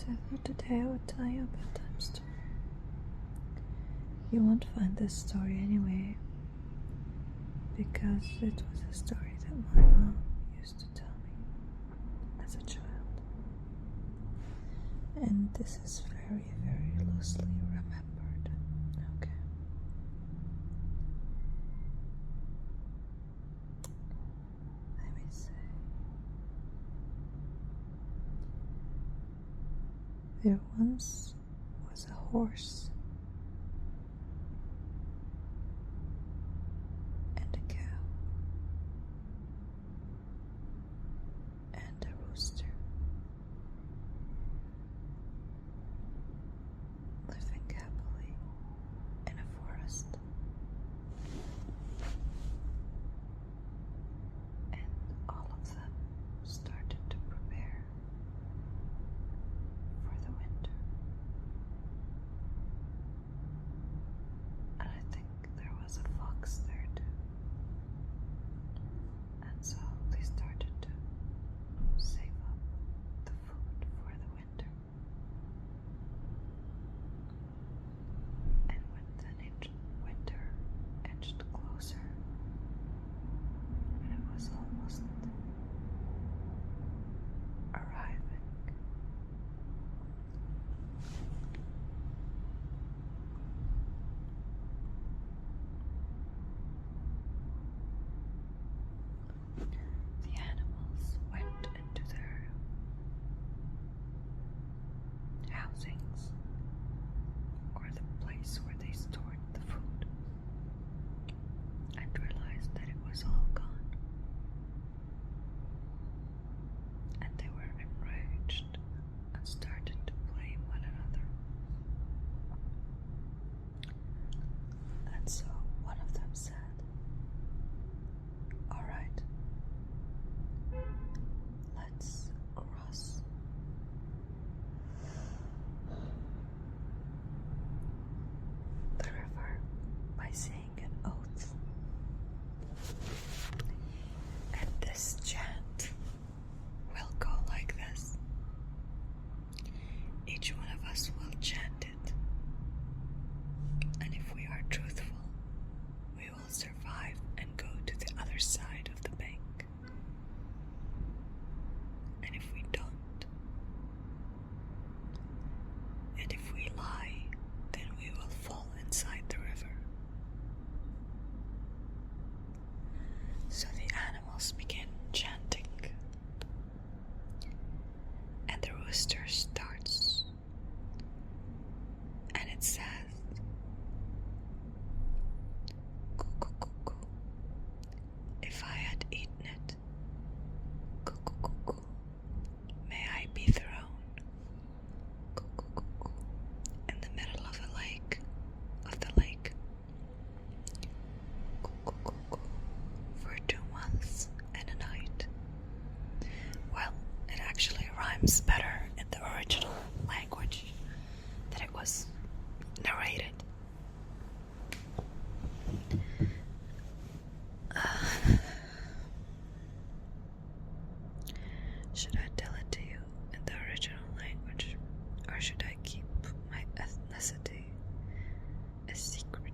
So for today I will tell you a bedtime story. You won't find this story anyway, because it was a story that my mom used to tell me as a child. And this is very, very loosely remembered. Okay. Let me see. There once was a horse and a cow and a rooster living happily in a forest. And all of them started to prepare for the winter. And I think there was a fox there too. And so they started to save up the food for the winter. And when the winter edged closer, and it was almost arriving, the animals went into their housings, or the place where they stored the food, and realized that it was all gone. And they were enraged and started to blame one another. And so one of them said, "All right, let's cross the river by saying an oath. And this chant will go like this. Each one of us will chant it. And if we are truthful, we will survive and go to the other side of the bank. And if we don't, and if we lie, then we will fall inside the river." So the animals begin chanting, and the rooster starts, and it says, "Coo, coo, coo, coo. If I had eaten it, coo, coo, coo, coo. May I be thrown, coo, coo, coo, coo, in the middle of the lake, coo, coo, coo, coo, for 2 months and a night." Well, it actually rhymes better in the original language that it was narrated. Should I tell it to you in the original language, or should I keep my ethnicity a secret?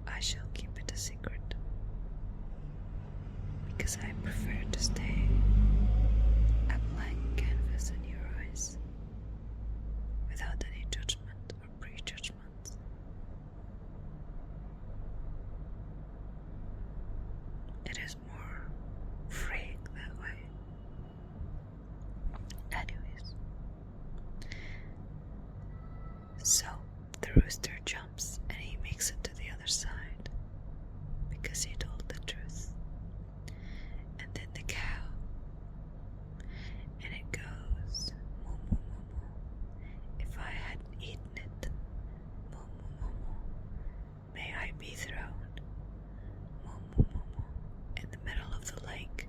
I shall keep it a secret, because I prefer to stay a blank canvas in your eyes, without any judgment or prejudgment. It is more freeing that way. Anyways, so the rooster jumps and he makes it to the other side because he told the truth. And then the cow, and it goes, "Moo, moo, moo, moo. If I hadn't eaten it, moo, moo, moo, moo. May I be thrown, moo, moo, moo, moo, in the middle of the lake,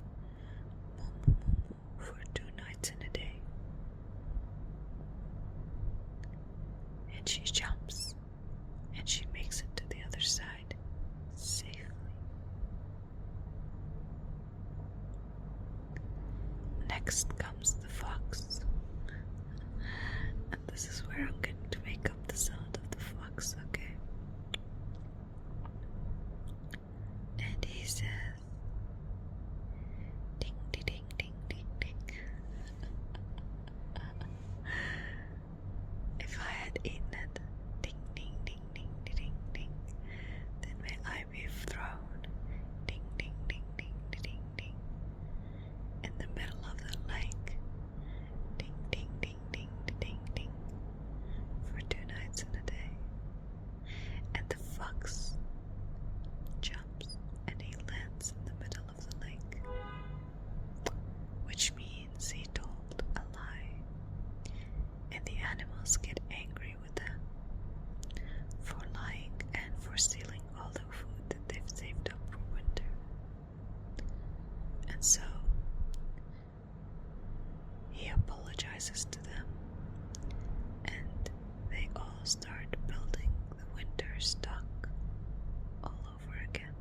moo, moo, moo, moo, for 2 nights and a day." And she jumps, next comes the fox. And this is where I'm going to make up the sound of the fox, okay? And he says, ding, ding, ding, ding, ding, ding. If I had eaten it, ding, ding, ding, ding, ding, ding, ding, then may I be thrown, ding, ding, ding, ding, ding, ding, in the middle of the lake, ding, ding, ding, ding, ding, ding, for 2 nights and a day. And the fox jumps and he lands in the middle of the lake, which means he told a lie, and the animals get angry with him for lying and for stealing all the food that they've saved up for winter. And so he apologizes to them, and they all start building the winter stock all over again.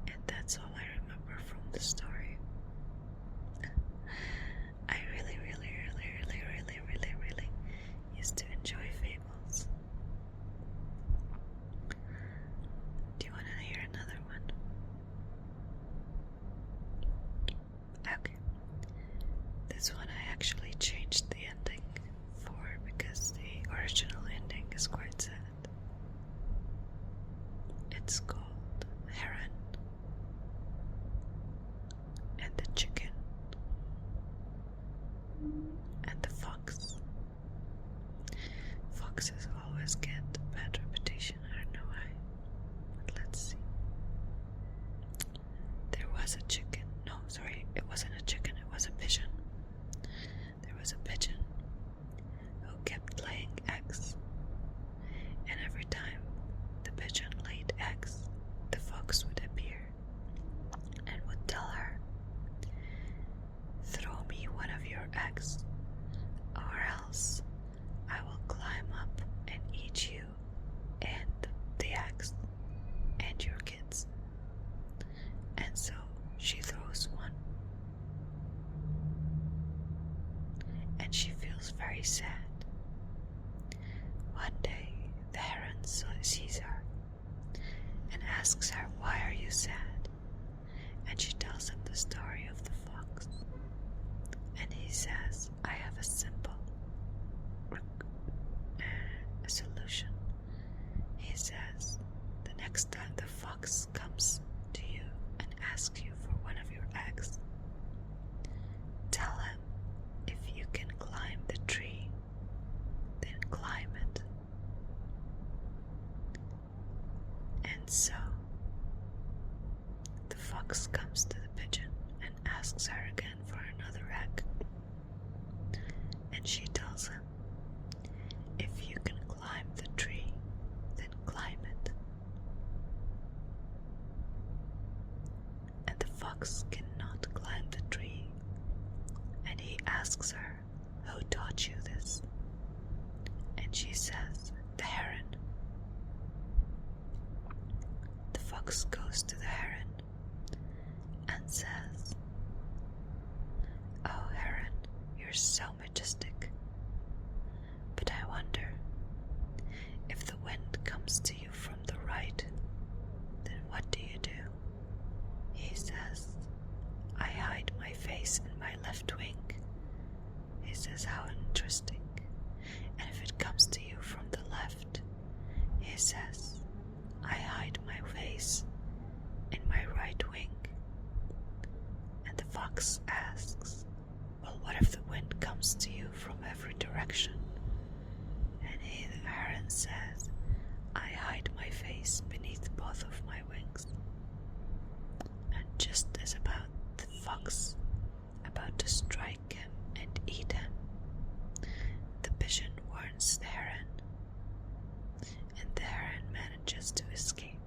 And that's all I remember from the story. I really used to enjoy fables. Do you want to hear another one? Okay. This one I actually changed the ending for because the original ending is quite sad. It's called Heron and the Chicken and the Fox. Foxes always get bad reputation, I don't know why, but let's see. There was a chicken, no, sorry, it wasn't a chicken, it was a pigeon. There was a pigeon who kept laying eggs, and every time the pigeon laid eggs, the fox would appear and would tell her, "Throw me one of your eggs, or else I will climb up and eat you and the eggs and your kids." And so she throws one, and she feels very sad. One day the heron sees her and asks her, "Why are you sad?" And she tells him the story of the fox. And he says, "I have a simple solution." He says, "The next time the fox comes to you and asks you for one of your eggs, tell him, if you can climb the tree, then climb it." And so the fox comes to the pigeon and asks her again for another egg. And she tells him, "If you can climb the tree, then climb it." And the fox cannot climb the tree, and he asks her, "Who taught you this?" And she says, "The heron." The fox goes to the heron and says, "Oh, heron, you're so majestic. But I wonder, if the wind comes to you from the right, then what do you do?" He says, "I hide my face in my left wing." He says, "How interesting. And if it comes to you from the left," he says, "I hide my face in my right wing." And the fox asks, "Well, what if the wind comes to you from every direction?" And the heron says, "I hide my face beneath both of my wings." And just as about the fox about to strike him and eat him, the pigeon warns the heron, and the heron manages to escape.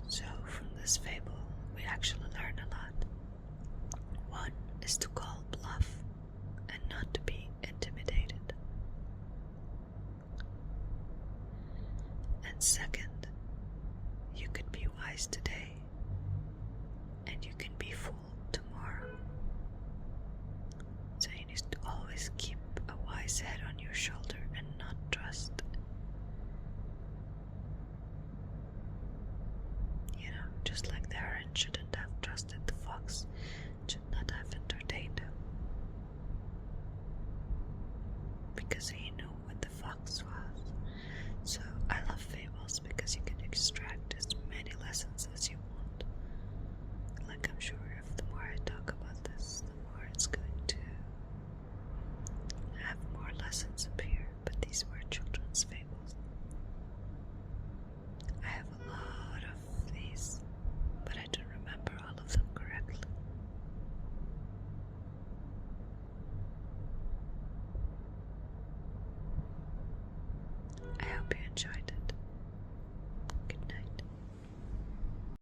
So from this fable, we actually learn a lot. One is to call bluff and not to be intimidated. And second, you could be wise today, and you can be fooled tomorrow. So you need to always keep a wise head on your shoulder and not trust. You know, just like the heron shouldn't have trusted the fox, should not have entertained him. Because he knew what the fox was. So I love fables because you can extract as many lessons as you want. Like, I'm sure if the more I talk about this, the more it's going to have more lessons appear.